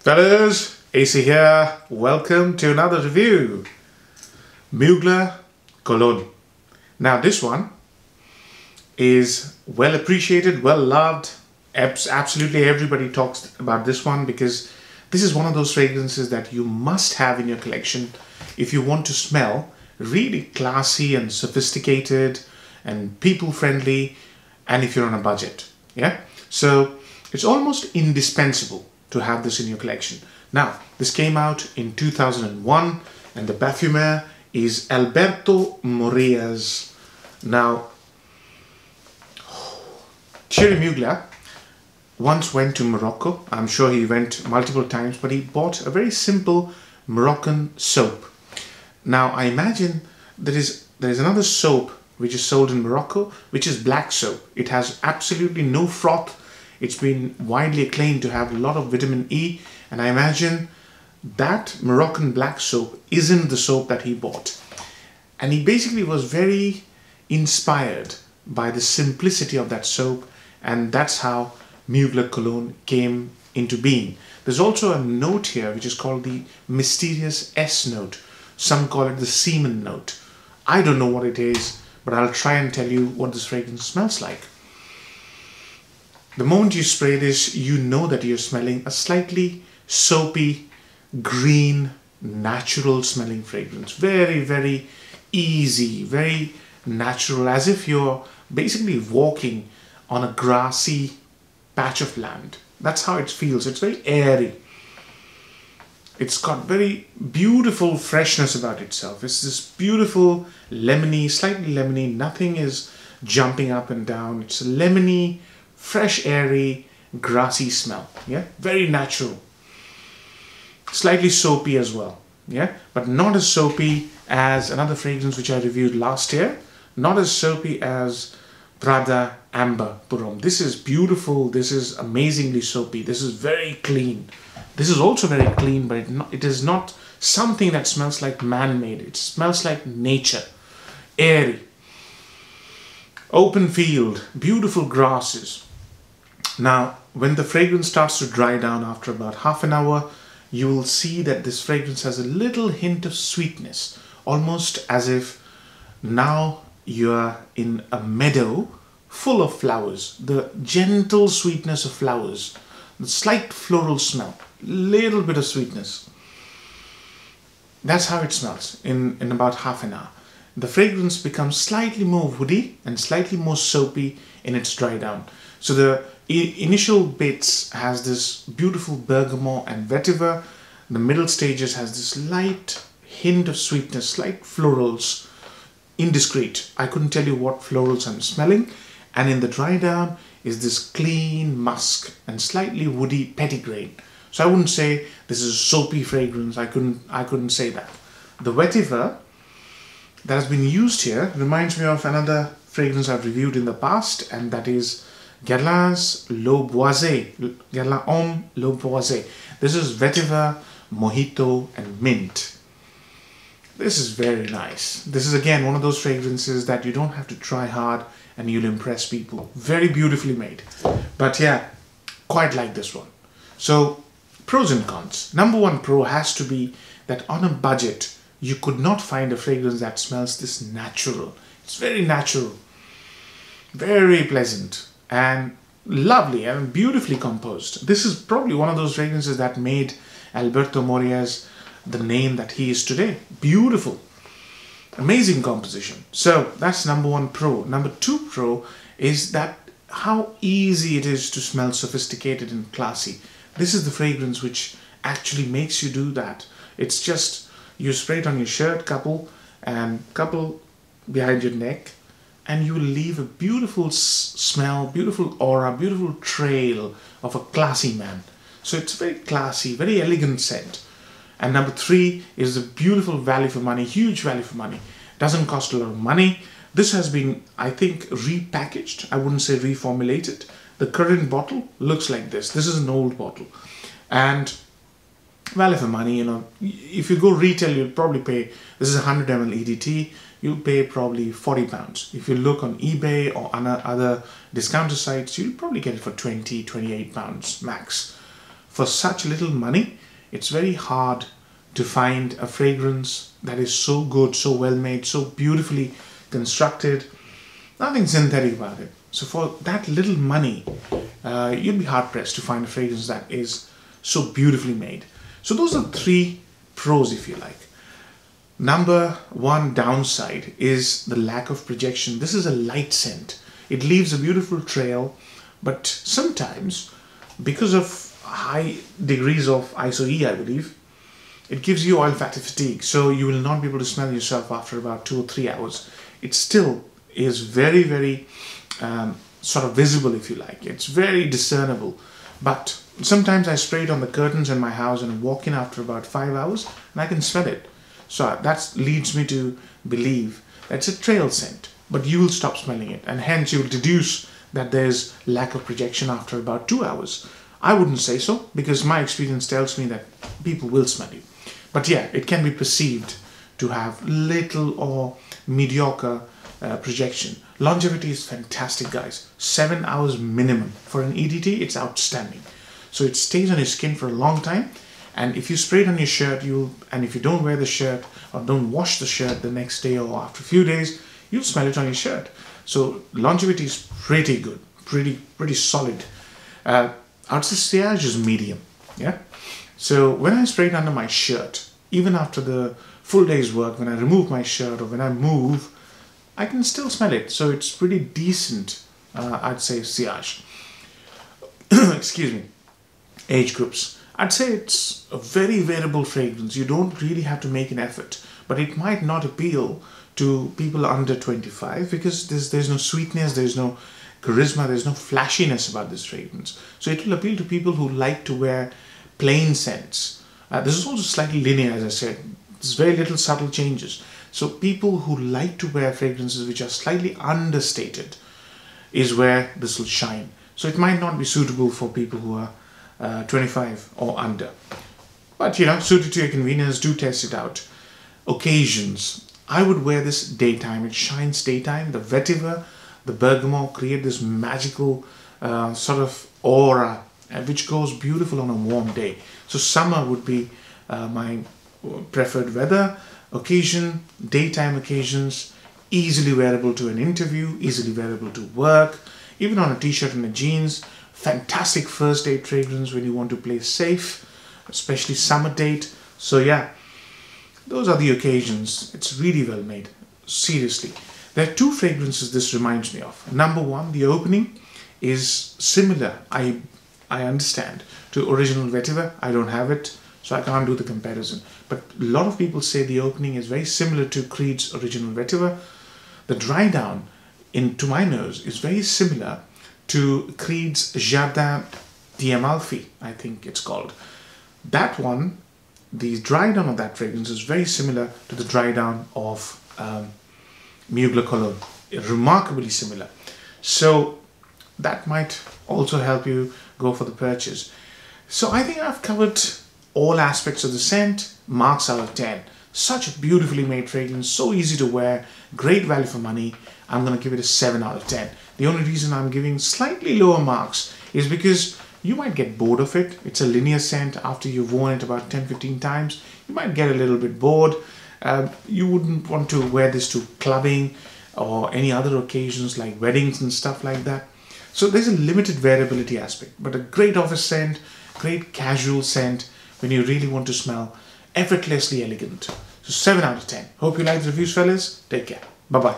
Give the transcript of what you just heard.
Fellas, AC here. Welcome to another review. Mugler Cologne. Now this one is well appreciated, well loved. Absolutely everybody talks about this one because this is one of those fragrances that you must have in your collection if you want to smell really classy and sophisticated and people friendly, and if you're on a budget. Yeah, so it's almost indispensable to have this in your collection. Now, this came out in 2001 and the perfumer is Alberto Moreas. Now, Thierry Mugler once went to Morocco. I'm sure he went multiple times, but he bought a very simple Moroccan soap. Now, I imagine there is another soap which is sold in Morocco, which is black soap. It has absolutely no froth. It's been widely acclaimed to have a lot of vitamin E, and I imagine that Moroccan black soap isn't the soap that he bought. And he basically was very inspired by the simplicity of that soap, and that's how Mugler Cologne came into being. There's also a note here which is called the mysterious S note. Some call it the semen note. I don't know what it is, but I'll try and tell you what this fragrance smells like. The moment you spray this, you know that you're smelling a slightly soapy, green, natural smelling fragrance. Very, very easy, very natural, as if you're basically walking on a grassy patch of land. That's how it feels. It's very airy. It's got very beautiful freshness about itself. It's this beautiful lemony, slightly lemony. Nothing is jumping up and down. It's a lemony, fresh, airy, grassy smell. Yeah, very natural. Slightly soapy as well. Yeah, but not as soapy as another fragrance which I reviewed last year. Not as soapy as Prada Amber Purom. This is beautiful. This is amazingly soapy. This is very clean. This is also very clean, but it is not something that smells like man-made. It smells like nature. Airy. Open field. Beautiful grasses. Now, when the fragrance starts to dry down after about half an hour, you will see that this fragrance has a little hint of sweetness. Almost as if now you're in a meadow full of flowers. The gentle sweetness of flowers. The slight floral smell. Little bit of sweetness. That's how it smells in about half an hour. The fragrance becomes slightly more woody and slightly more soapy in its dry down. So the initial bits has this beautiful bergamot and vetiver. The middle stages has this light hint of sweetness, slight florals, indiscreet. I couldn't tell you what florals I'm smelling. And in the dry down is this clean musk and slightly woody petitgrain. So I wouldn't say this is a soapy fragrance. I couldn't say that. The vetiver that has been used here reminds me of another fragrance I've reviewed in the past, and that is Guerlain's Le Boisé. Guerlain Homme Le Boisé. This is vetiver, mojito, and mint. This is very nice. This is again one of those fragrances that you don't have to try hard and you'll impress people. Very beautifully made. But yeah, quite like this one. So, pros and cons. Number one pro has to be that on a budget, you could not find a fragrance that smells this natural. It's very natural, very pleasant, and lovely and beautifully composed. This is probably one of those fragrances that made Alberto Moreas the name that he is today. Beautiful, amazing composition. So that's number one pro. Number two pro is that how easy it is to smell sophisticated and classy. This is the fragrance which actually makes you do that. It's just, you spray it on your shirt, couple behind your neck, and you will leave a beautiful smell, beautiful aura, beautiful trail of a classy man. So it's very classy, very elegant scent. And number three is the beautiful value for money, huge value for money. Doesn't cost a lot of money. This has been, I think, repackaged. I wouldn't say reformulated. The current bottle looks like this. This is an old bottle. And value for money, you know, if you go retail, you'll probably pay, this is 100 ml EDT, you'll pay probably £40. If you look on eBay or on other discounter sites, you'll probably get it for £20, £28 max. for such little money, it's very hard to find a fragrance that is so good, so well made, so beautifully constructed. Nothing synthetic about it. So for that little money, you'd be hard pressed to find a fragrance that is so beautifully made. So those are 3 pros, if you like. Number 1 downside is the lack of projection. This is a light scent. It leaves a beautiful trail, but sometimes because of high degrees of ISO-E, I believe, it gives you olfactory fatigue. So you will not be able to smell yourself after about 2 or 3 hours. It still is very, very sort of visible, if you like. It's very discernible. But sometimes I spray it on the curtains in my house and walk in after about 5 hours and I can smell it. So that leads me to believe that it's a trail scent, but you will stop smelling it, and hence you will deduce that there's lack of projection after about 2 hours. I wouldn't say so, because my experience tells me that people will smell you. But yeah, it can be perceived to have little or mediocre projection. Longevity is fantastic, guys. 7 hours minimum. For an EDT, it's outstanding. So it stays on your skin for a long time. And if you spray it on your shirt, and if you don't wear the shirt or don't wash the shirt the next day or after a few days, you'll smell it on your shirt. So longevity is pretty good, pretty solid. I'd say sillage is medium. Yeah. So when I spray it under my shirt, even after the full day's work, when I remove my shirt or when I move, I can still smell it. So it's pretty decent, I'd say, sillage. Excuse me. Age groups. I'd say it's a very variable fragrance. You don't really have to make an effort, but it might not appeal to people under 25 because there's no sweetness, there's no charisma, there's no flashiness about this fragrance. So it will appeal to people who like to wear plain scents. This is also slightly linear, as I said. There's very little subtle changes. So people who like to wear fragrances which are slightly understated is where this will shine. So it might not be suitable for people who are 25 or under. But suited to your convenience, do test it out. Occasions. I would wear this daytime. It shines daytime. The vetiver, the bergamot create this magical sort of aura which goes beautiful on a warm day. So summer would be my preferred weather. Occasion, daytime occasions, easily wearable to an interview, easily wearable to work, even on a t-shirt and a jeans. Fantastic first date fragrance when you want to play safe, especially summer date. So yeah, those are the occasions. It's really well made. Seriously. There are 2 fragrances this reminds me of. Number 1, the opening is similar, I understand, to original vetiver. I don't have it, so I can't do the comparison. But a lot of people say the opening is very similar to Creed's original vetiver. The dry down, to my nose, is very similar to Creed's Jardin d'Amalfi, I think it's called. That one, the dry down of that fragrance is very similar to the dry down of Mugler Cologne. Remarkably similar. So that might also help you go for the purchase. So I think I've covered all aspects of the scent. Marks out of 10. Such a beautifully made fragrance, so easy to wear, great value for money. I'm going to give it a 7 out of 10. The only reason I'm giving slightly lower marks is because you might get bored of it. It's a linear scent. After you've worn it about 10-15 times, you might get a little bit bored. You wouldn't want to wear this to clubbing or any other occasions like weddings and stuff like that. So there's a limited variability aspect, but a great office scent, great casual scent when you really want to smell effortlessly elegant. So 7 out of 10. Hope you like the reviews, fellas. Take care. Bye-bye.